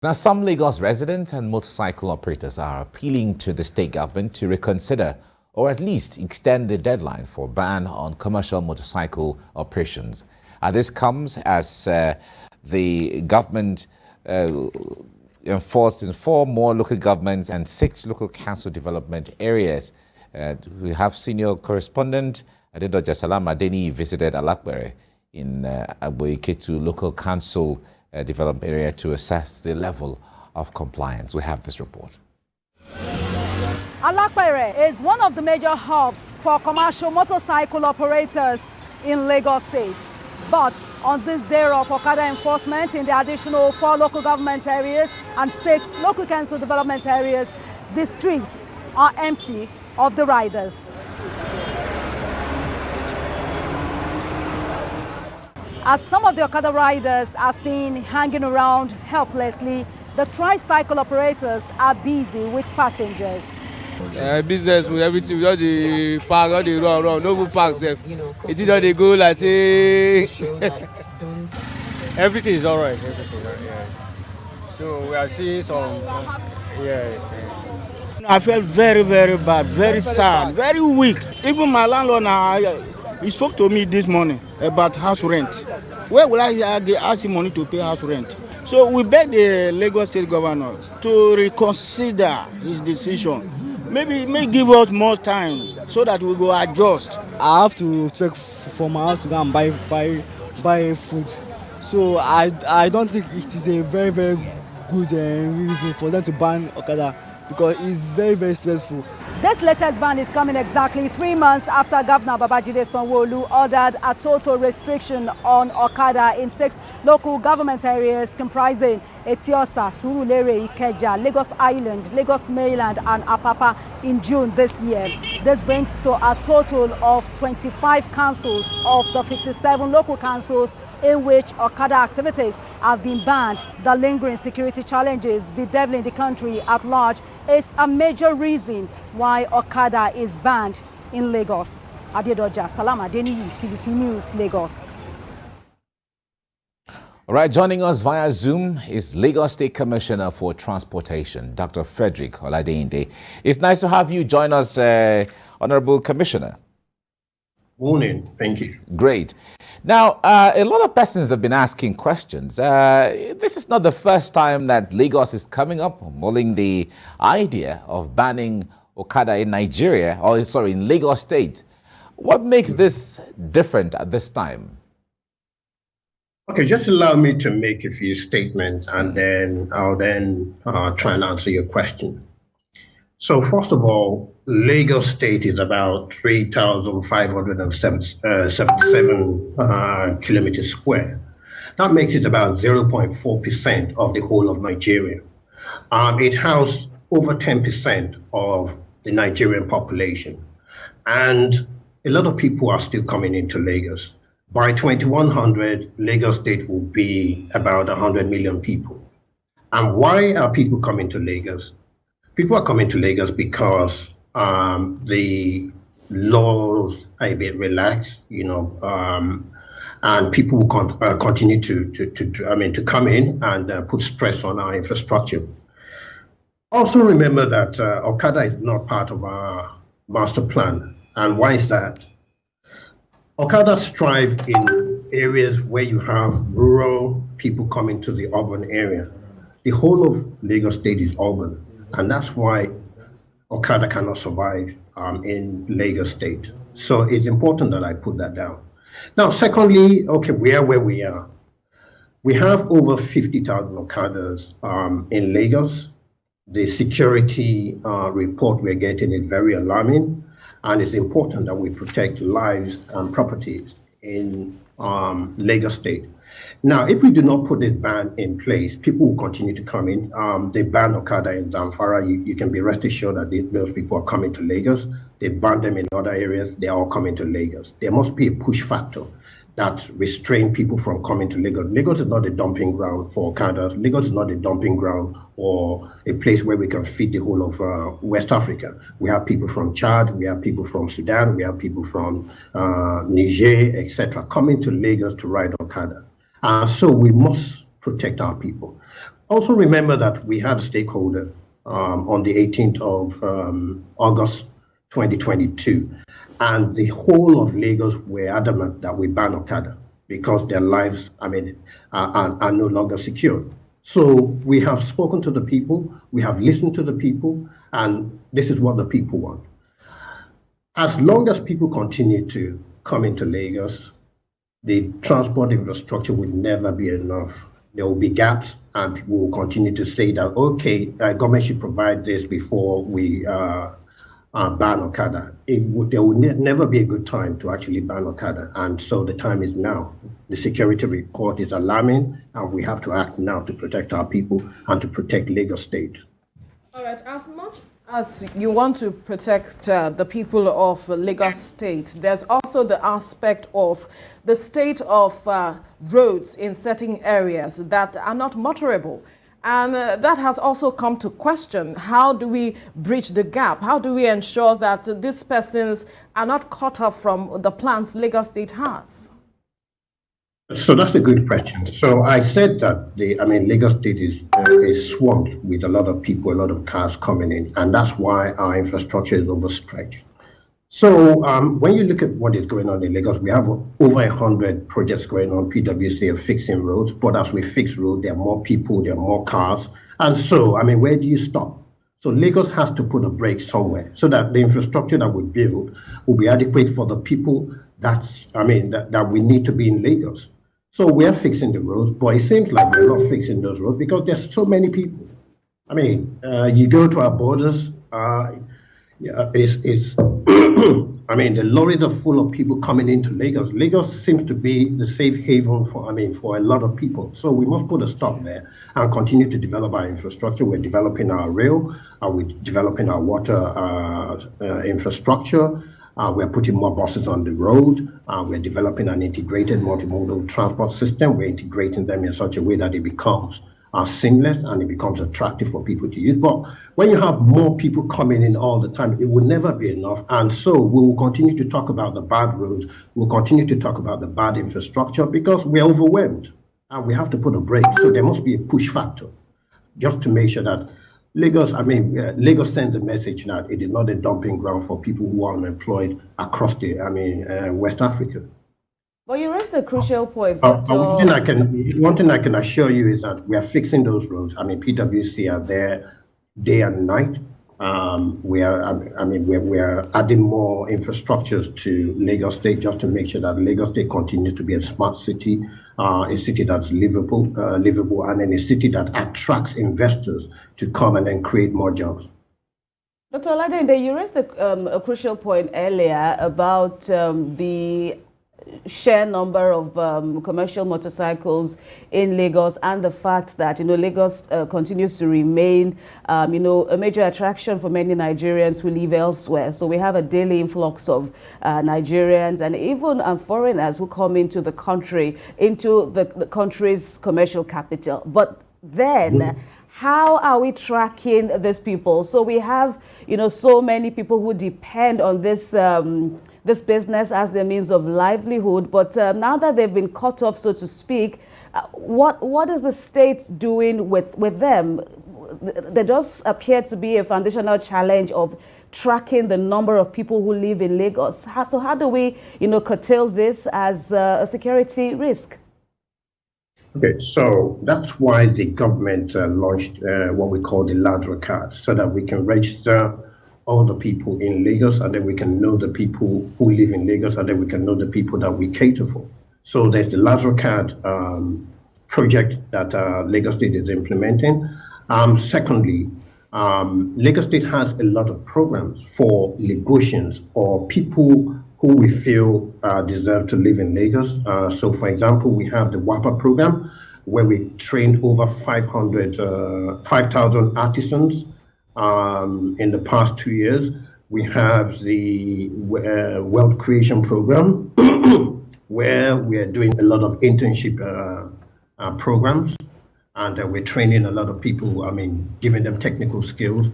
Now, some Lagos residents and motorcycle operators are appealing to the state government to reconsider or at least extend the deadline for ban on commercial motorcycle operations. This comes as the government enforced in 4 more local governments and 6 local council development areas. We have senior correspondent Adedoja Salama Adeni visited Alakbere in Aboiketu local council development area to assess the level of compliance. We have this report. Alakbere is one of the major hubs for commercial motorcycle operators in Lagos State. But on this day of Okada enforcement in the additional 4 local government areas and 6 local council development areas, the streets are empty of the riders. As some of the Okada riders are seen hanging around helplessly, the tricycle operators are busy with passengers. Business with everything, we all the park, all the run, no good park safe. It is all they go like say. Everything is all right. Yes. So we are seeing some. Yes. I felt very, very bad, very sad, very weak. Even my landlord now, he spoke to me this morning about house rent. Where will I ask him money to pay house rent? So we beg the Lagos State governor to reconsider his decision. Maybe give us more time so that we go adjust. I have to check for my house to go and buy food. So I don't think it is a very, very good reason for them to ban Okada because it's very, very stressful. This latest ban is coming exactly 3 months after Governor Babajide Sanwo-Olu ordered a total restriction on Okada in 6 local government areas comprising Etiosa, Surulere, Ikeja, Lagos Island, Lagos Mainland and Apapa in June this year. This brings to a total of 25 councils of the 57 local councils in which Okada activities have been banned. The lingering security challenges bedeviling the country at large is a major reason why Okada is banned in Lagos. Adedoja Salama Adeni, TVC News, Lagos. All right, joining us via Zoom is Lagos State Commissioner for Transportation, Dr. Frederick Oladeyinde. It's nice to have you join us, Honorable Commissioner. Morning. Thank you. Great. Now, a lot of persons have been asking questions. This is not the first time that Lagos is coming up, mulling the idea of banning Okada in Nigeria, or sorry, in Lagos State. What makes this different at this time? Okay, just allow me to make a few statements and then I'll try and answer your question. So first of all, Lagos State is about 3,577 kilometers square. That makes it about 0.4% of the whole of Nigeria. It houses over 10% of the Nigerian population. And a lot of people are still coming into Lagos. By 2100, Lagos State will be about 100 million people. And why are people coming to Lagos? People are coming to Lagos because the laws are a bit relaxed, and people will continue to come in and put stress on our infrastructure. Also remember that Okada is not part of our master plan. And why is that? Okada strive in areas where you have rural people coming to the urban area. The whole of Lagos State is urban. And that's why Okada cannot survive in Lagos State. So it's important that I put that down. Now, secondly, okay, we are where we are. We have over 50,000 Okadas in Lagos. The security report we're getting is very alarming, and it's important that we protect lives and properties in Lagos State. Now, if we do not put this ban in place, people will continue to come in. They banned Okada in Zamfara. You can be rest assured that those people are coming to Lagos. They banned them in other areas. They are all coming to Lagos. There must be a push factor that restrain people from coming to Lagos. Lagos is not a dumping ground for Okadas. Lagos is not a dumping ground or a place where we can feed the whole of West Africa. We have people from Chad, we have people from Sudan, we have people from Niger, etc., coming to Lagos to ride Okada. So we must protect our people. Also remember that we had a stakeholder on the 18th of August 2022, and the whole of Lagos were adamant that we ban Okada because their lives, are no longer secure. So we have spoken to the people, we have listened to the people, and this is what the people want. As long as people continue to come into Lagos, the transport infrastructure will never be enough. There will be gaps, and we will continue to say that, okay, government should provide this before we ban Okada. There will never be a good time to actually ban Okada, and so the time is now. The security report is alarming, and we have to act now to protect our people and to protect Lagos State. All right, as much as you want to protect the people of Lagos State, there's also the aspect of the state of roads in certain areas that are not motorable. And that has also come to question, how do we bridge the gap? How do we ensure that these persons are not cut off from the plans Lagos State has? So that's a good question. So I said that Lagos State is swamped with a lot of people, a lot of cars coming in, and that's why our infrastructure is overstretched. So when you look at what is going on in Lagos, we have over 100 projects going on. PwC are fixing roads, but as we fix roads, there are more people, there are more cars, and so where do you stop? So Lagos has to put a brake somewhere so that the infrastructure that we build will be adequate for the people that we need to be in Lagos. So we're fixing the roads, but it seems like we're not fixing those roads because there's so many people. You go to our borders, the lorries are full of people coming into Lagos. Lagos seems to be the safe haven for a lot of people. So we must put a stop there and continue to develop our infrastructure. We're developing our rail, we're developing our water infrastructure. We're putting more buses on the road. We're developing an integrated multimodal transport system. We're integrating them in such a way that it becomes seamless and it becomes attractive for people to use. But when you have more people coming in all the time, it will never be enough. And so we will continue to talk about the bad roads. We'll continue to talk about the bad infrastructure because we're overwhelmed and we have to put a brake. So there must be a push factor just to make sure that Lagos sends a message that it is not a dumping ground for people who are unemployed across West Africa. Well, you raised a crucial point. One thing I can assure you is that we are fixing those roads. PwC are there day and night. We are adding more infrastructures to Lagos State just to make sure that Lagos State continues to be a smart city, a city that's livable, and then a city that attracts investors to come and then create more jobs. Dr. Oladende, you raised a crucial point earlier about the sheer number of commercial motorcycles in Lagos and the fact that Lagos continues to remain a major attraction for many Nigerians who live elsewhere. So we have a daily influx of Nigerians and even foreigners who come into the country, into the country's commercial capital. But then how are we tracking these people? So we have so many people who depend on this this business as their means of livelihood, but now that they've been cut off, so to speak, what is the state doing with them? There does appear to be a foundational challenge of tracking the number of people who live in Lagos. So how do we, curtail this as a security risk? Okay, so that's why the government launched what we call the Ladra card, so that we can register all the people in Lagos, and then we can know the people who live in Lagos, and then we can know the people that we cater for. So there's the Ladra card project that Lagos State is implementing. Secondly, Lagos State has a lot of programs for Lagosians or people who we feel deserve to live in Lagos. So for example, we have the WAPA program, where we trained over 5,000 artisans in the past 2 years. We have the Wealth Creation Program, where we are doing a lot of internship programs, and we're training a lot of people, giving them technical skills.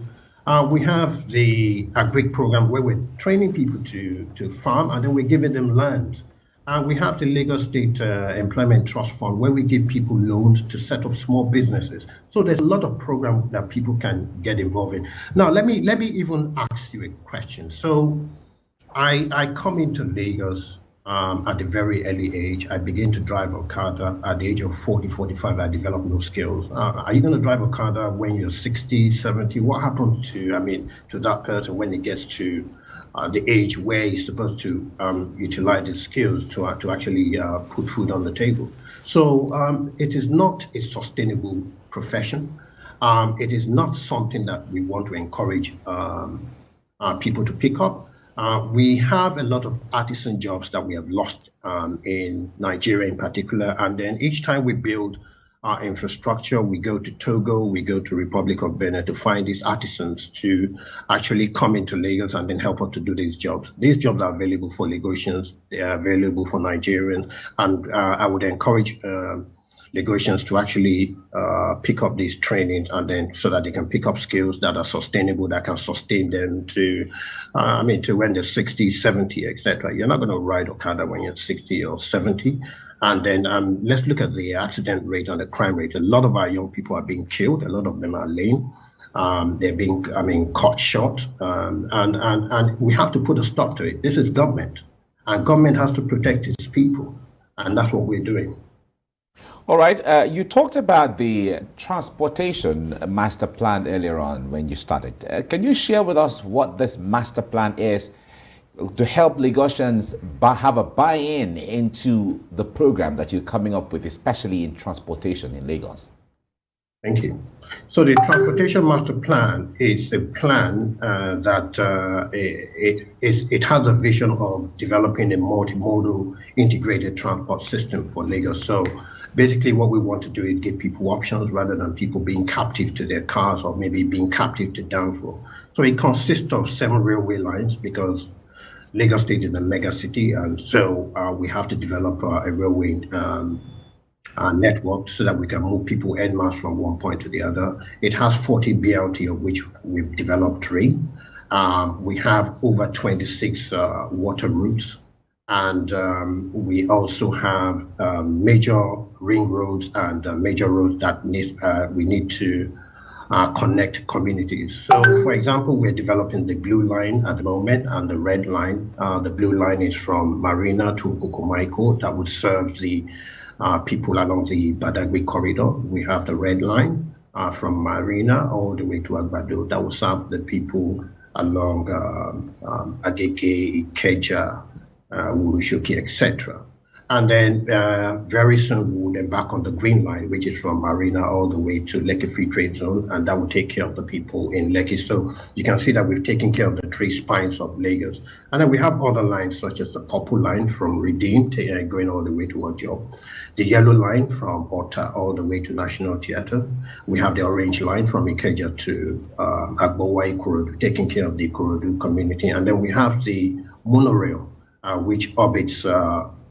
We have the Agric program, where we're training people to farm, and then we're giving them land And we have the Lagos State Employment Trust Fund where we give people loans to set up small businesses. So there's a lot of programs that people can get involved in. Now, let me even ask you a question. So I come into Lagos at a very early age. I began to drive Okada at the age of 40, 45. I developed no skills. Are you going to drive Okada when you're 60, 70? What happens to that person when he gets to the age where he's supposed to utilize his skills to actually put food on the table? So it is not a sustainable profession. It is not something that we want to encourage people to pick up. We have a lot of artisan jobs that we have lost in Nigeria in particular. And then each time we build our infrastructure, we go to Togo, we go to Republic of Benin to find these artisans to actually come into Lagos and then help us to do these jobs. These jobs are available for Lagosians, they are available for Nigerians. And I would encourage Lagosians to actually pick up these trainings and then so that they can pick up skills that are sustainable, that can sustain them to when they're 60, 70, etc. You're not going to ride Okada when you're 60 or 70. And then let's look at the accident rate and the crime rate. A lot of our young people are being killed. A lot of them are lame. They're being, caught short. And we have to put a stop to it. This is government. And government has to protect its people. And that's what we're doing. All right. You talked about the transportation master plan earlier on when you started. Can you share with us what this master plan is to help Lagosians have a buy-in into the program that you're coming up with, especially in transportation in Lagos? Thank you. So the transportation master plan is a plan that it has a vision of developing a multimodal integrated transport system for Lagos. So basically what we want to do is give people options rather than people being captive to their cars or maybe being captive to downfall. So it consists of 7 railway lines because Lagos State is a mega city, and so we have to develop a railway network so that we can move people en masse from one point to the other. It has 40 BLT, of which we've developed 3. We have over 26 water routes, and we also have major ring roads and major roads that we need to connect communities. So, for example, we're developing the blue line at the moment and the red line. The blue line is from Marina to Kukumaiko that would serve the people along the Badagry corridor. We have the red line from Marina all the way to Agbado that will serve the people along Agege, Ikeja, Urushoki, etc. And then very soon we'll embark on the green line, which is from Marina all the way to Lekki Free Trade Zone, and that will take care of the people in Lekki. So you can see that we've taken care of the 3 spines of Lagos. And then we have other lines such as the purple line from Redeem going all the way to Ojo, the yellow line from Ota all the way to National Theatre. We have the orange line from Ikeja to Agbowa Ikorodu, taking care of the Ikorodu community. And then we have the monorail, which orbits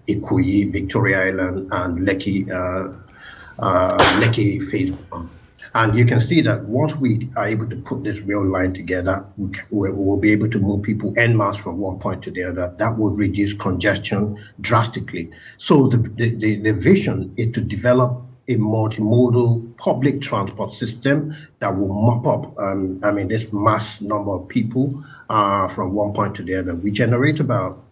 Ikoyi, Victoria Island, and Lekki Phase 1. And you can see that once we are able to put this rail line together, we will be able to move people en masse from one point to the other. That will reduce congestion drastically. So the vision is to develop a multimodal public transport system that will mop up this mass number of people from one point to the other. We generate about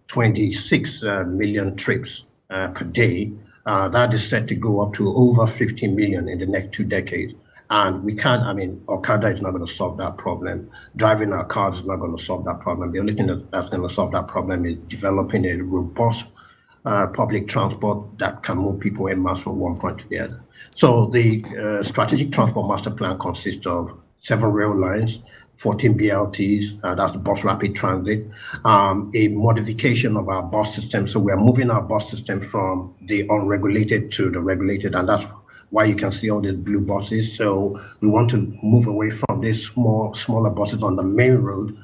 26 million trips per day. That is set to go up to over 50 million in the next 2 decades. And we can't, Okada is not going to solve that problem. Driving our cars is not going to solve that problem. The only thing that's going to solve that problem is developing a robust public transport that can move people en masse from one point to the other. So the strategic transport master plan consists of 7 rail lines, 14 BLTs, that's the bus rapid transit, a modification of our bus system. So we're moving our bus system from the unregulated to the regulated, and that's why you can see all these blue buses. So we want to move away from these smaller buses on the main road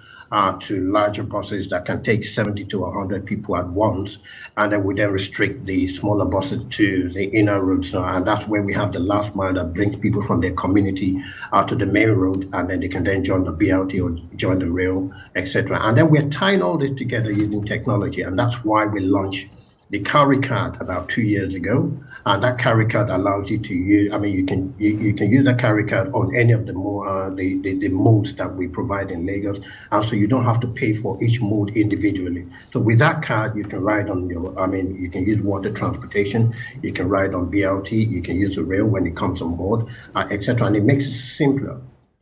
to larger buses that can take 70 to 100 people at once. And then we then restrict the smaller buses to the inner roads. And that's where we have the last mile that brings people from their community to the main road. And then they can then join the BLT or join the rail, etc. And then we're tying all this together using technology. And that's why we launched the carry card about 2 years ago, and that carry card allows you to use. I mean, you can use that carry card on any of the more the modes that we provide in Lagos, and so you don't have to pay for each mode individually. So with that card, you can ride on your. I mean, you can use water transportation, you can ride on BLT, you can use the rail when it comes on board, etc. And it makes it simpler,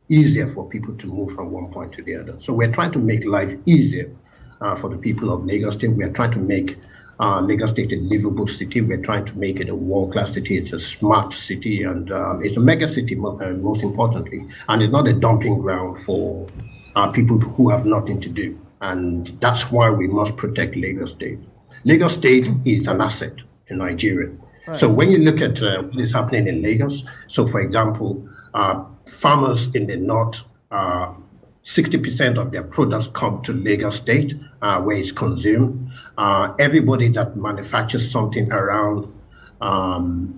easier for people to move from one point to the other. So we're trying to make life easier for the people of Lagos State. We're trying to make Lagos State a livable city. We're trying to make it a world-class city. It's a smart city, and it's a mega city, most importantly. And it's not a dumping ground for people who have nothing to do. And that's why we must protect Lagos State. Lagos State is an asset to Nigeria. Right. So when you look at what is happening in Lagos, so for example, farmers in the north, 60% of their products come to Lagos State, where it's consumed. Everybody that manufactures something around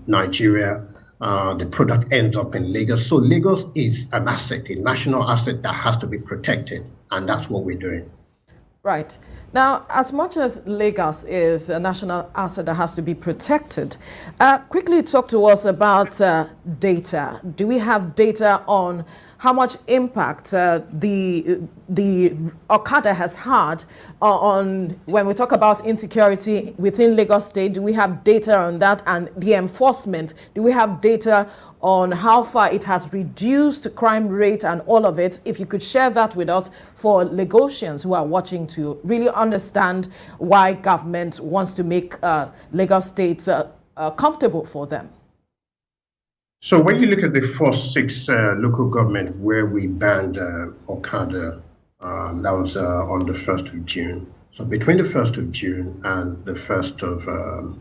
Nigeria, the product ends up in Lagos. So Lagos is an asset, a national asset that has to be protected, and that's what we're doing. Right. Now, as much as Lagos is a national asset that has to be protected, quickly talk to us about data. Do we have data on how much impact the Okada has had on, when we talk about insecurity within Lagos State? Do we have data on that? And the enforcement, do we have data on how far it has reduced crime rate and all of it? If you could share that with us for Lagosians who are watching to really understand why government wants to make Lagos State comfortable for them. So when you look at the first 6 local government where we banned Okada, that was on the 1st of June. So between the 1st of June and the 1st of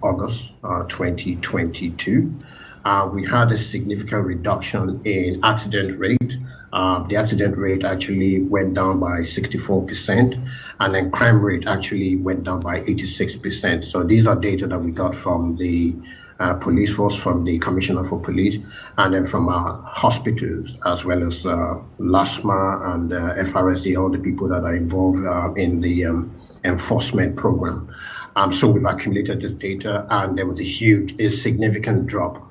August 2022, we had a significant reduction in accident rate. The accident rate actually went down by 64%, and then crime rate actually went down by 86%. So these are data that we got from the police force, from the Commissioner for Police, and then from our hospitals, as well as LASMA and FRSD, all the people that are involved in the enforcement program. So we've accumulated this data, and there was a significant drop.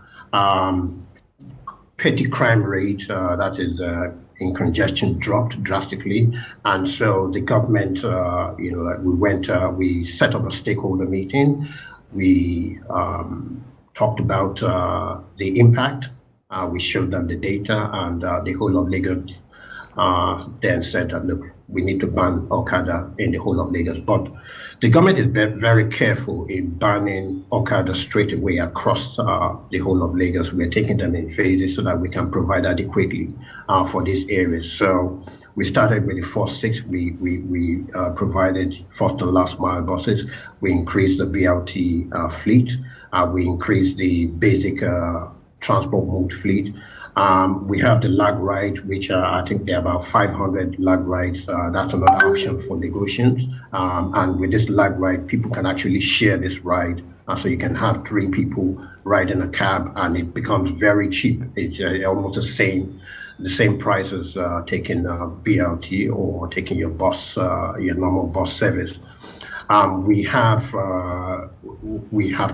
Petty crime rate, that is in congestion, dropped drastically. And so the government, we set up a stakeholder meeting. We talked about the impact. We showed them the data, and the whole of Lagos then said that, look, we need to ban Okada in the whole of Lagos. But the government is very careful in banning Okada straight away across the whole of Lagos. We're taking them in phases so that we can provide adequately for these areas. So we started with the first 6. We provided first and last mile buses. We increased the BLT fleet. We increased the basic transport mode fleet. We have the lag ride, which I think there are about 500 lag rides. That's another option for negotiations. And with this lag ride, people can actually share this ride. So you can have 3 people ride in a cab, and it becomes very cheap. It's almost the same price as taking BLT or taking your bus, your normal bus service. We have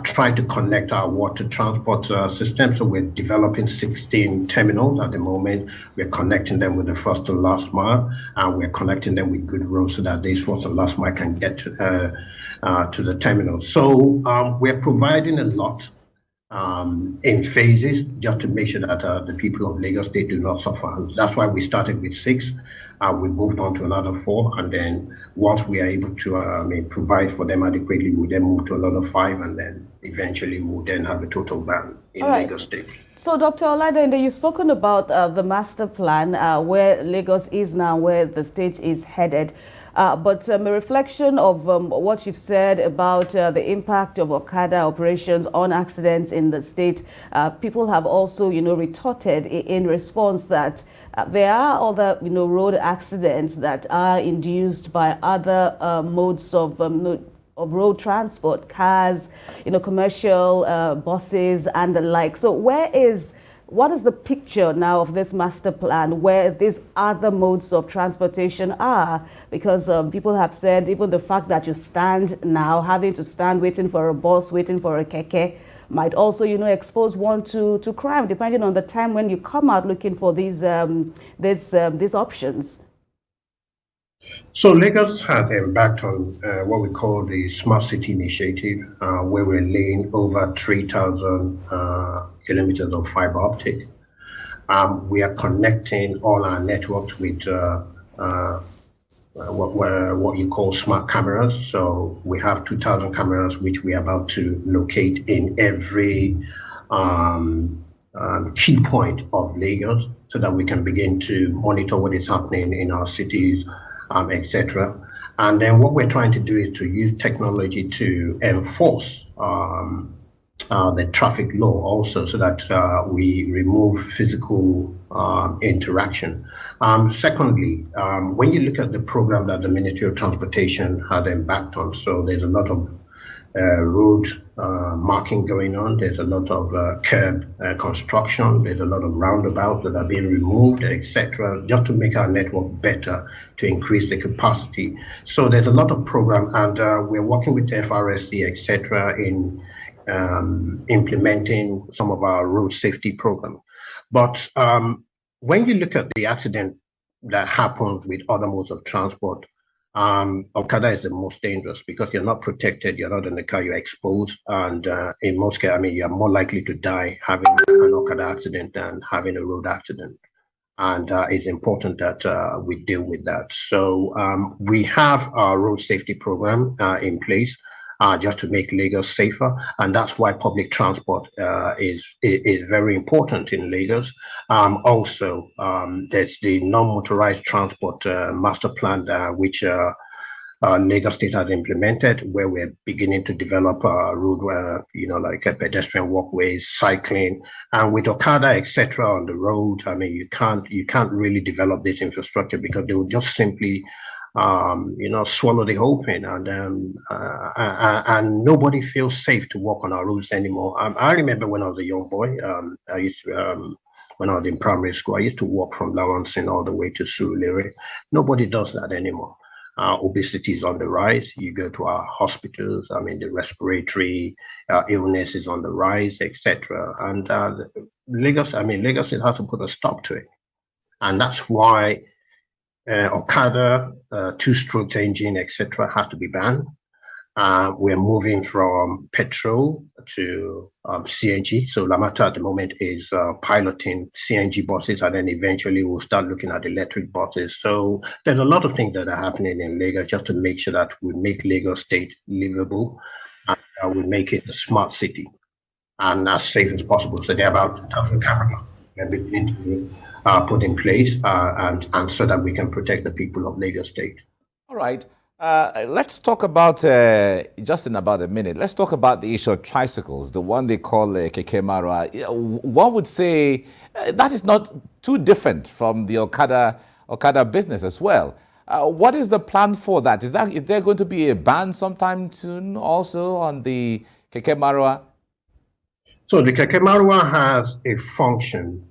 tried to connect our water transport system. So we're developing 16 terminals at the moment. We're connecting them with the first and last mile, and we're connecting them with good roads so that these first and last mile can get to the terminals. So we're providing a lot in phases, just to make sure that the people of Lagos State do not suffer. That's why we started with 6. We moved on to another 4, and then once we are able to provide for them adequately, we'll then move to another 5, and then eventually we'll then have a total ban in Lagos State. So, Dr. Oladende, you've spoken about the master plan, where Lagos is now, where the state is headed. But a reflection of what you've said about the impact of Okada operations on accidents in the state, people have also, retorted in response that there are other, road accidents that are induced by other modes of road transport, cars, commercial buses and the like. So where is what is the picture now of this master plan where these other modes of transportation are? Because people have said even the fact that you stand now, having to stand waiting for a bus, waiting for a keke, might also, expose one to crime, depending on the time when you come out looking for these options. So Lagos has embarked on what we call the Smart City Initiative, where we're laying over 3,000 kilometers of fiber optic. We are connecting all our networks with what you call smart cameras. So we have 2,000 cameras, which we are about to locate in every key point of Lagos, so that we can begin to monitor what is happening in our cities, etc. And then what we're trying to do is to use technology to enforce the traffic law also, so that we remove physical interaction. Secondly, when you look at the program that the Ministry of Transportation had embarked on, so there's a lot of road marking going on, there's a lot of curb construction, there's a lot of roundabouts that are being removed, etc., just to make our network better, to increase the capacity. So there's a lot of program, and we're working with the FRSC, etc., in implementing some of our road safety program. But when you look at the accident that happens with other modes of transport, Okada is the most dangerous, because you're not protected, you're not in the car, you're exposed, and in most cases, you're more likely to die having an Okada accident than having a road accident. And it's important that we deal with that. So we have our road safety program in place, just to make Lagos safer, and that's why public transport is very important in Lagos. Also, there's the non-motorized transport master plan, which Lagos State has implemented, where we're beginning to develop road, like pedestrian walkways, cycling, and with Okada, etc., on the road. You can't really develop this infrastructure, because they will just simply swallow the whole thing, and nobody feels safe to walk on our roads anymore. I remember when I was a young boy, I used to, when I was in primary school, I used to walk from Lawansin all the way to Surulere. Nobody does that anymore. Obesity is on the rise. You go to our hospitals, the respiratory illness is on the rise, etc. And Lagos it has to put a stop to it. And that's why Okada, two-stroke engine, etc., has to be banned. We're moving from petrol to CNG. So Lamata at the moment is piloting CNG buses, and then eventually we'll start looking at electric buses. So there's a lot of things that are happening in Lagos, just to make sure that we make Lagos State livable, and we make it a smart city and as safe as possible. So there are about 1,000 cameras we're beginning to put in place, and so that we can protect the people of Lagos State. All right. Let's talk about, just in about a minute, let's talk about the issue of tricycles, the one they call Keke Marwa. One would say that is not too different from the Okada business as well. What is the plan for that? Is there going to be a ban sometime soon also on the Keke Marwa? So the Keke Marwa has a function,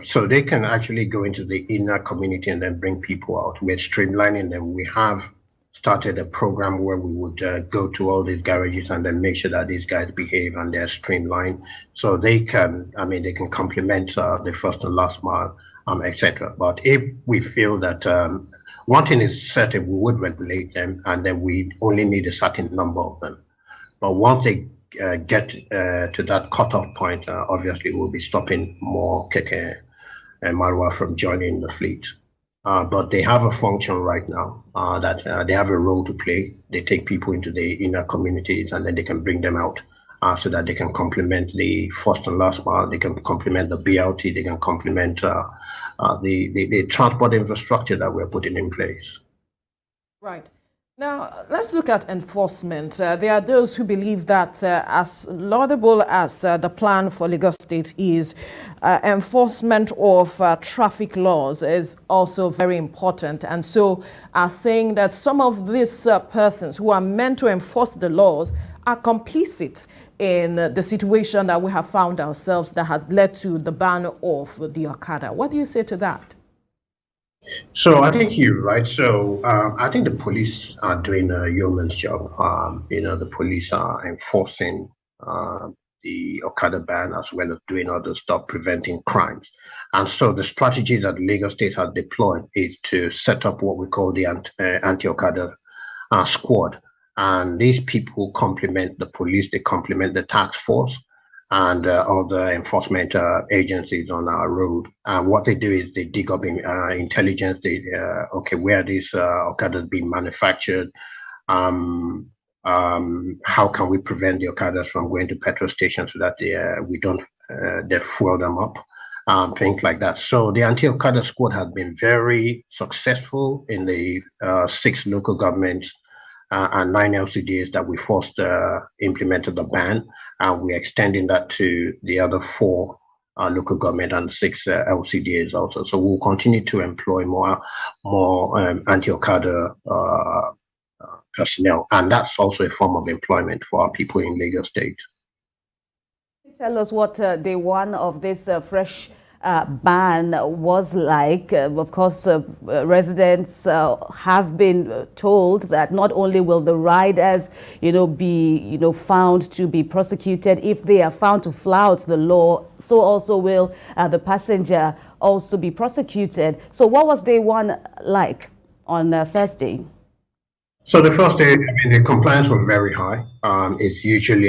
so they can actually go into the inner community and then bring people out. We're streamlining them. We have started a program where we would go to all these garages and then make sure that these guys behave and they're streamlined, so they can, they can complement the first and last mile, etc. But if we feel that one thing is certain, we would regulate them, and then we only need a certain number of them. But once they get to that cutoff point, obviously we'll be stopping more Keke and Marwa from joining the fleet. But they have a function right now, that they have a role to play. They take people into the inner communities, and then they can bring them out, so that they can complement the first and last mile, they can complement the BLT, they can complement the transport infrastructure that we're putting in place. Right. Now, let's look at enforcement. There are those who believe that as laudable as the plan for Lagos State is, enforcement of traffic laws is also very important. And so are saying that some of these persons who are meant to enforce the laws are complicit in the situation that we have found ourselves that had led to the ban of the Okada. What do you say to that? So I think you're right. So I think the police are doing a yeoman's job. The police are enforcing the Okada ban as well as doing other stuff, preventing crimes. And so the strategy that Lagos State has deployed is to set up what we call the anti-Okada squad. And these people complement the police, they complement the task force and other enforcement agencies on our road. And what they do is they dig up intelligence. Where these Okadas being manufactured? How can we prevent the Okadas from going to petrol stations so that they fuel them up? Things like that. So the anti-Okada squad has been very successful in the 6 local governments and 9 LCDs that we first implemented the ban, and we're extending that to the other 4 local government and 6 LCDs also. So we'll continue to employ more anti-Okada personnel, and that's also a form of employment for our people in Lagos State. Tell us what day 1 of this fresh ban was like. Of course, residents have been told that not only will the riders, be, found to be prosecuted if they are found to flout the law, so also will the passenger also be prosecuted. So what was day 1 like on Thursday? So the first day, the compliance was very high. It's usually,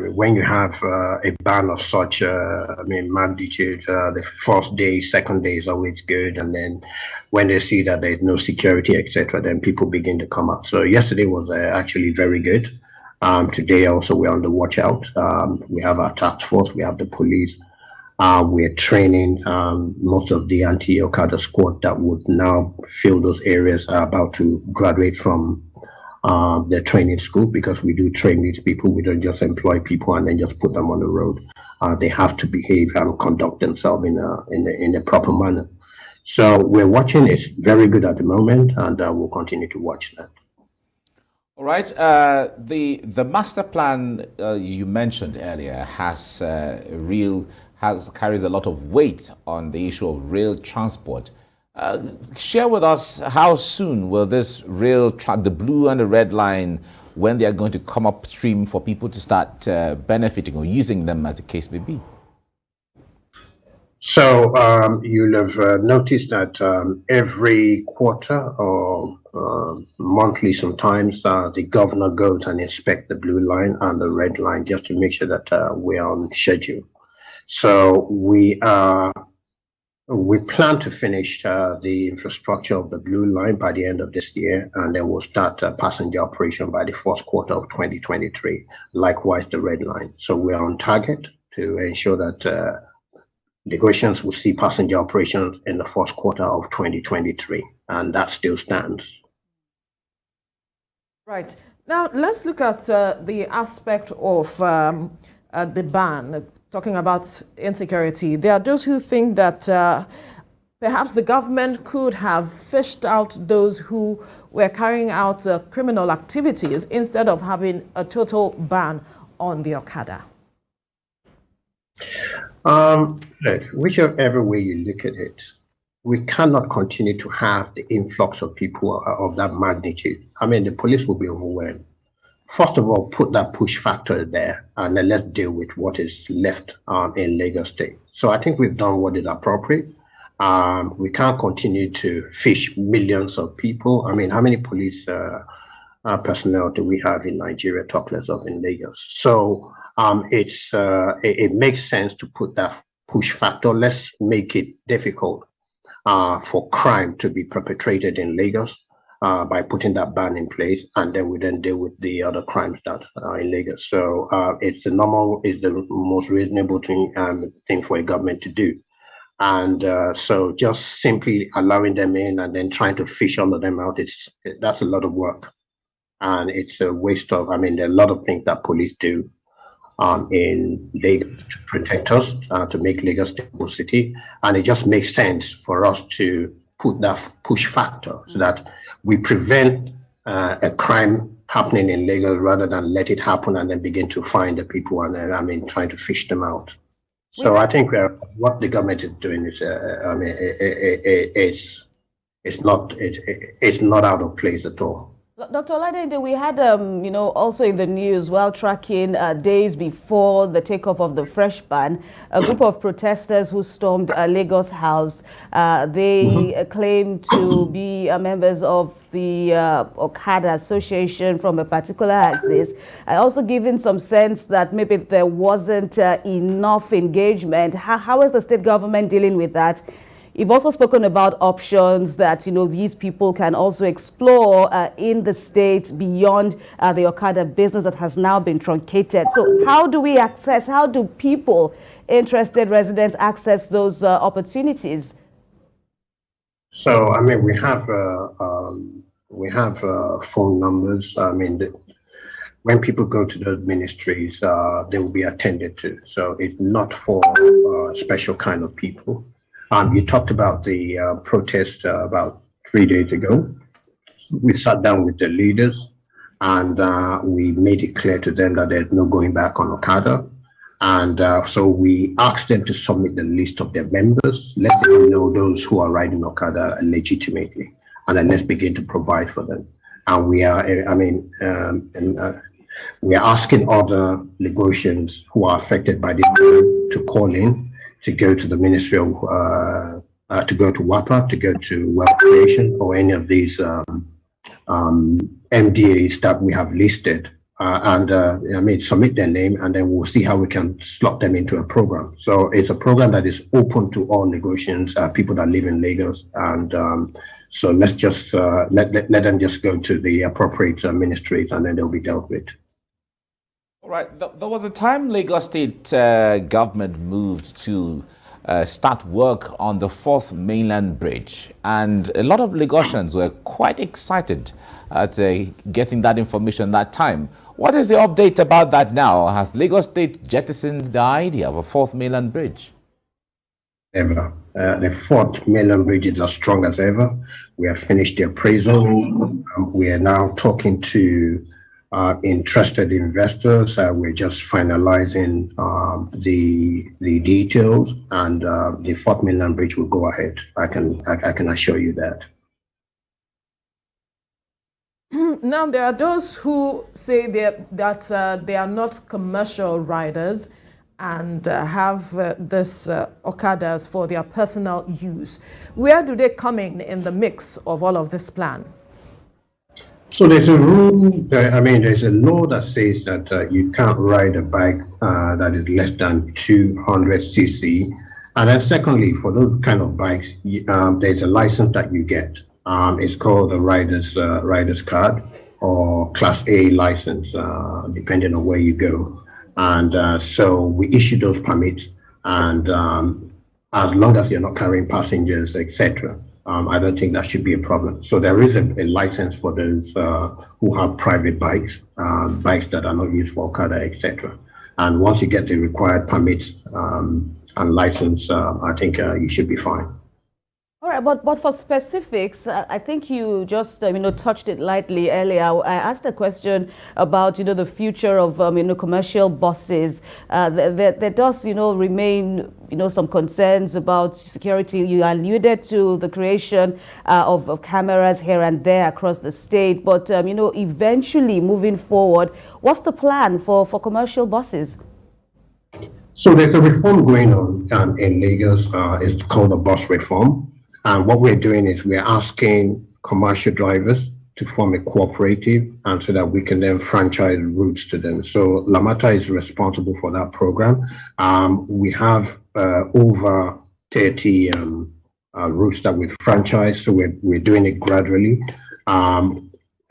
when you have a ban of such, magnitude, the first day, second day is always good. And then when they see that there's no security, etc., then people begin to come up. So yesterday was actually very good. Today also we're on the watch out. We have our task force, we have the police. We're training most of the anti-Okada squad that would now fill those areas are about to graduate from their training school, because we do train these people. We don't just employ people and then just put them on the road. They have to behave and conduct themselves in a proper manner. So we're watching. It's very good at the moment, and we'll continue to watch that. All right. The master plan you mentioned earlier carries a lot of weight on the issue of rail transport. Share with us, how soon will this the blue and the red line, when they are going to come upstream for people to start benefiting or using them, as the case may be? So you'll have noticed that every quarter or monthly sometimes, the governor goes and inspects the blue line and the red line just to make sure that we're on schedule. So we plan to finish the infrastructure of the blue line by the end of this year, and then we'll start passenger operation by the first quarter of 2023. Likewise, the red line. So we're on target to ensure that negotiations will see passenger operations in the first quarter of 2023, and that still stands. Right. Now, let's look at the aspect of the ban. Talking about insecurity, there are those who think that perhaps the government could have fished out those who were carrying out criminal activities instead of having a total ban on the Okada. Look, whichever way you look at it, we cannot continue to have the influx of people of that magnitude. The police will be overwhelmed. First of all, put that push factor there, and then let's deal with what is left in Lagos State. So I think we've done what is appropriate. We can't continue to fish millions of people. How many police personnel do we have in Nigeria, talk less of in Lagos? So it makes sense to put that push factor. Let's make it difficult for crime to be perpetrated in Lagos. By putting that ban in place, and then we deal with the other crimes that are in Lagos. So it's the most reasonable thing for a government to do. And so just simply allowing them in and then trying to fish all of them out, that's a lot of work. And it's a waste of, there are a lot of things that police do in Lagos to protect us, to make Lagos a stable city. And it just makes sense for us to put that push factor so that we prevent a crime happening in Lagos rather than let it happen and then begin to find the people and then, trying to fish them out. So I think what the government is doing is, it's not out of place at all. Dr. Oladende, we had, also in the news while tracking days before the takeoff of the fresh ban, a group of protesters who stormed Lagos House. They claim to be members of the Okada Association from a particular axis. Also giving some sense that maybe there wasn't enough engagement. How is the state government dealing with that? You've also spoken about options that, these people can also explore in the state beyond the Okada business that has now been truncated. So how do people, interested residents, access those opportunities? So, we have phone numbers. When people go to those ministries, they will be attended to. So it's not for special kind of people. You talked about the protest about 3 days ago. We sat down with the leaders and we made it clear to them that there's no going back on Okada. And so we asked them to submit the list of their members, let them know those who are riding Okada legitimately, and then let's begin to provide for them. And we are, we are asking other Lagosians who are affected by this to call in, to go to the Ministry of, to go to WAPA, to go to Wealth Creation, or any of these MDAs that we have listed, submit their name, and then we'll see how we can slot them into a program. So it's a program that is open to all Lagosians, people that live in Lagos, and so let's just let them just go to the appropriate ministries, and then they'll be dealt with. All right. There was a time Lagos State government moved to start work on the 4th mainland bridge, and a lot of Lagosians were quite excited at getting that information that time. What is the update about that now? Has Lagos State jettisoned the idea of a 4th mainland bridge? Ever. The 4th mainland bridge is as strong as ever. We have finished the appraisal. We are now talking to interested investors. We're just finalizing the details, and the 4th mainland bridge will go ahead. I can assure you that. Now, there are those who say that they are not commercial riders and have this Okadas for their personal use. Where do they come in the mix of all of this plan? So there's a rule, there's a law that says that you can't ride a bike that is less than 200 cc. And then secondly, for those kind of bikes, there's a license that you get. It's called the rider's card or Class A license, depending on where you go. And so we issue those permits, and as long as you're not carrying passengers, etc., I don't think that should be a problem. So there is a license for those who have private bikes, bikes that are not used for Okada, etc. And once you get the required permits and license, I think you should be fine. All right, but for specifics, I think you just touched it lightly earlier. I asked a question about the future of commercial buses. There does remain some concerns about security. You alluded to the creation of cameras here and there across the state, but eventually moving forward, what's the plan for commercial buses? So there's a reform going on in Lagos. It's called the bus reform. And what we're doing is we're asking commercial drivers to form a cooperative, and so that we can then franchise routes to them. So Lamata is responsible for that program. We have over 30 routes that we've franchised, so we're doing it gradually.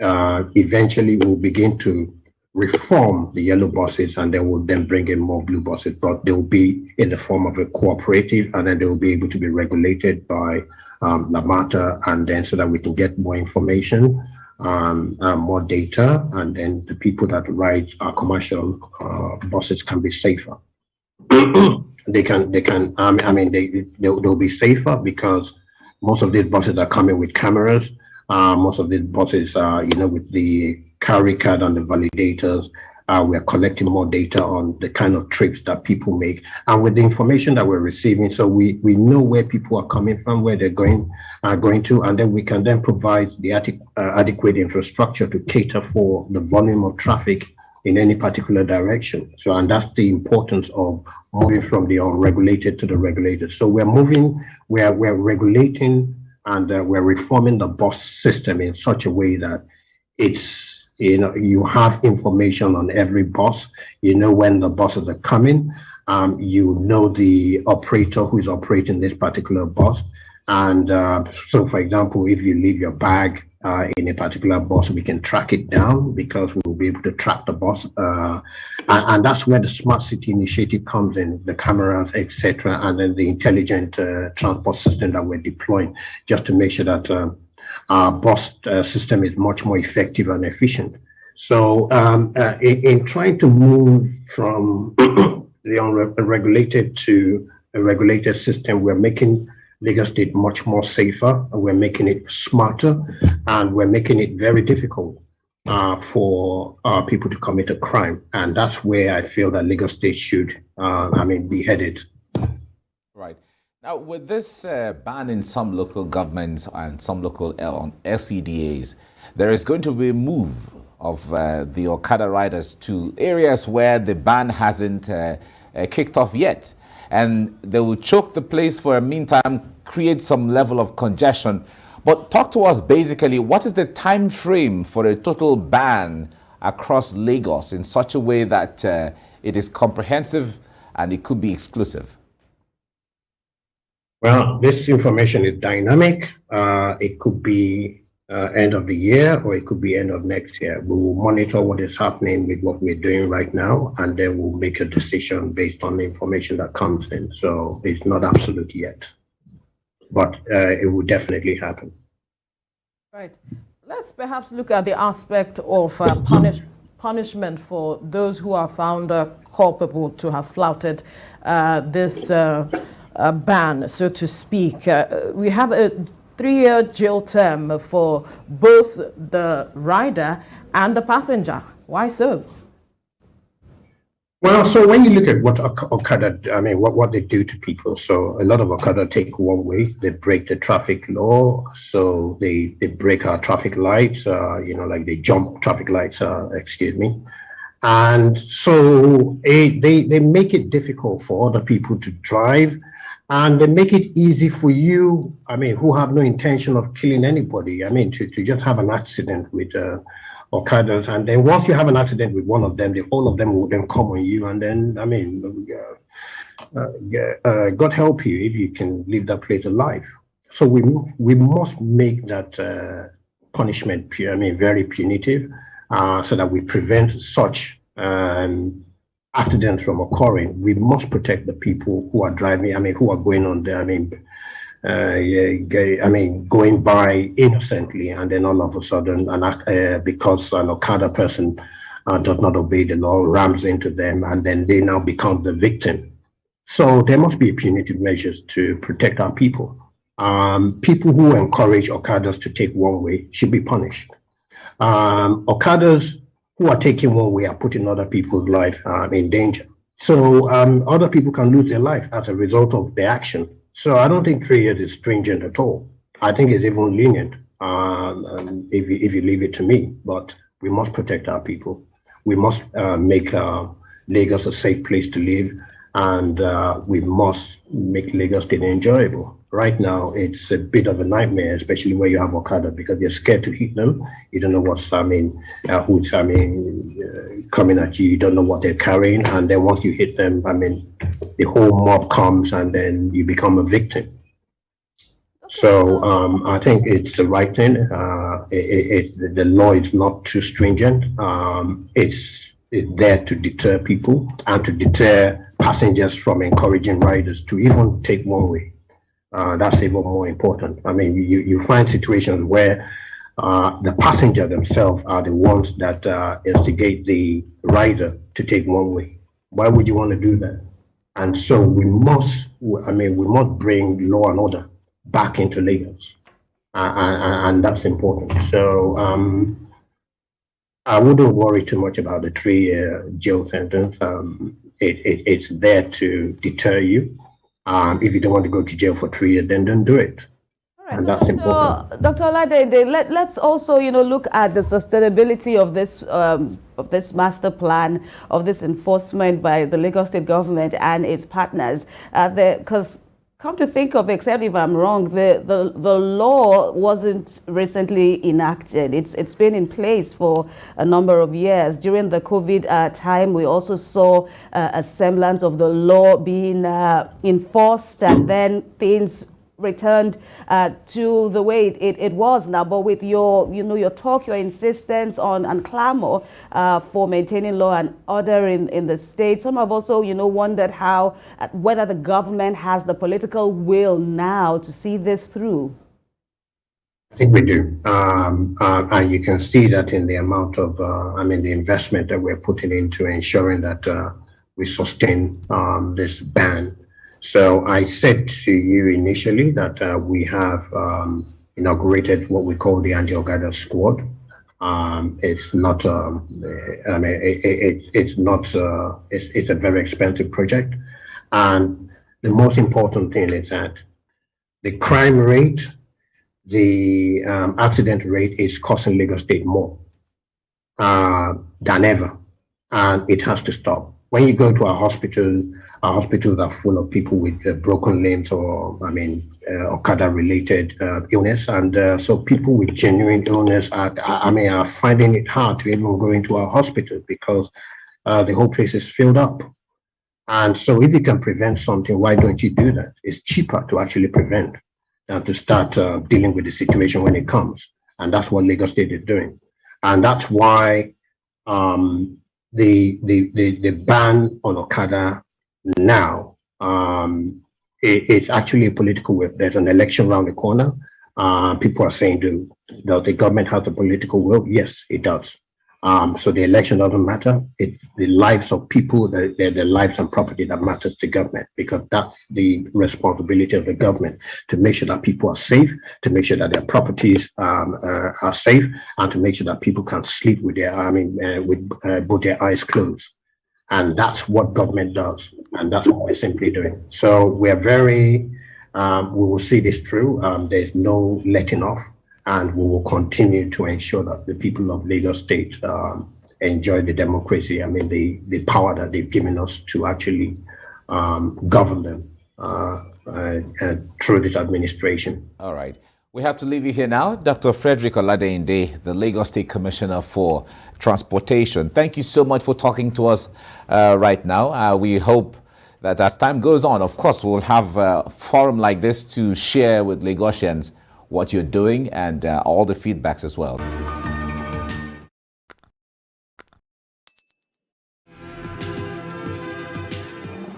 Eventually, we'll begin to reform the yellow buses, and then we'll then bring in more blue buses, but they'll be in the form of a cooperative, and then they'll be able to be regulated by Lamata, and then so that we can get more information, more data, and then the people that ride our commercial buses can be safer. They'll be safer because most of these buses are coming with cameras, Most of these buses are, with the carry card and the validators. We are collecting more data on the kind of trips that people make, and with the information that we're receiving, so we know where people are coming from, where they're going to, and then we can then provide the adequate infrastructure to cater for the volume of traffic in any particular direction. So, and that's the importance of moving from the unregulated to the regulated. So we're regulating and we're reforming the bus system in such a way that it's, you have information on every bus. You know when the buses are coming. You know the operator who is operating this particular bus. And so, for example, if you leave your bag in a particular bus, we can track it down because we'll be able to track the bus. And that's where the Smart City Initiative comes in, the cameras, etc., and then the intelligent transport system that we're deploying, just to make sure that our bus system is much more effective and efficient. So in trying to move from the unregulated to a regulated system, we're making Lagos State much more safer, we're making it smarter, and we're making it very difficult for people to commit a crime. And that's where I feel that Lagos State should, be headed. Right. Now, with this ban in some local governments and some local LCDAs, there is going to be a move of the Okada riders to areas where the ban hasn't kicked off yet. And they will choke the place for a meantime, create some level of congestion. But talk to us basically, what is the time frame for a total ban across Lagos in such a way that it is comprehensive and it could be exclusive? Well, this information is dynamic. It could be end of the year, or it could be end of next year. We will monitor what is happening with what we're doing right now, and then we'll make a decision based on the information that comes in. So it's not absolute yet, but it will definitely happen. Right. Let's perhaps look at the aspect of punishment for those who are found culpable to have flouted this ban, so to speak. We have a 3-year jail term for both the rider and the passenger. Why so? Well, so when you look at what Okada, what they do to people, so a lot of Okada take one way, they break the traffic law, so they break our traffic lights, like they jump traffic lights, and so they make it difficult for other people to drive, and they make it easy for you, who have no intention of killing anybody, to just have an accident with Okadas, and then once you have an accident with one of them, all of them will then come on you, and then, God help you if you can leave that place alive. So we must make that punishment, very punitive, so that we prevent such accidents from occurring. We must protect the people who are driving, who are going on there, going by innocently, and then all of a sudden, because an Okada person does not obey the law, rams into them, and then they now become the victim. So there must be punitive measures to protect our people. People who encourage Okadas to take one way should be punished. Okadas who are taking one way are putting other people's life in danger. So other people can lose their life as a result of their action. So I don't think 3 years is stringent at all. I think it's even lenient if you leave it to me. But we must protect our people. We must make Lagos a safe place to live, and we must make Lagos State enjoyable. Right now, it's a bit of a nightmare, especially where you have Okada, because you're scared to hit them. You don't know what's who's coming at you. You don't know what they're carrying, and then once you hit them, the whole mob comes, and then you become a victim. So I think it's the right thing. The law is not too stringent. It's there to deter people and to deter passengers from encouraging riders to even take one way. That's even more important. You find situations where the passenger themselves are the ones that instigate the rider to take one way. Why would you want to do that? And so we must bring law and order back into Lagos. and that's important. So I wouldn't worry too much about the 3-year jail sentence. It's there to deter you. If you don't want to go to jail for 3 years, then don't do it. And that's important. Dr. Olade, let's also, look at the sustainability of this master plan, of this enforcement by the Lagos State government and its partners. Because come to think of it, except if I'm wrong, the law wasn't recently enacted. It's been in place for a number of years. During the COVID time, we also saw a semblance of the law being enforced, and then things returned to the way it was now. But with your talk, your insistence on and clamor for maintaining law and order in the state, some have also wondered whether the government has the political will now to see this through. I think we do, and you can see that in the amount of the investment that we're putting into ensuring that we sustain this ban. So I said to you initially that we have inaugurated what we call the anti-Okada squad. It's not, it's a very expensive project. And the most important thing is that the crime rate, the accident rate is costing Lagos State more than ever. And it has to stop. When you go to our hospitals are full of people with broken limbs or, Okada-related illness. And so people with genuine illness are finding it hard to even go into our hospitals because the whole place is filled up. And so if you can prevent something, why don't you do that? It's cheaper to actually prevent than to start dealing with the situation when it comes. And that's what Lagos State is doing. And that's why the ban on Okada now it's actually a political will. There's an election around the corner. People are saying, does the government have the political will? Yes, it does. So the election doesn't matter. It's the lives of people, the lives and property that matters to government, because that's the responsibility of the government, to make sure that people are safe, to make sure that their properties are safe, and to make sure that people can sleep with both their eyes closed. And that's what government does. And that's what we're simply doing. So we're we will see this through. There's no letting off. And we will continue to ensure that the people of Lagos State enjoy the democracy, the power that they've given us to actually govern them through this administration. All right. We have to leave you here now. Dr. Frederick Oladeyinde, the Lagos State Commissioner for Transportation. Thank you so much for talking to us right now. We hope that as time goes on, of course, we'll have a forum like this to share with Lagosians what you're doing and all the feedbacks as well.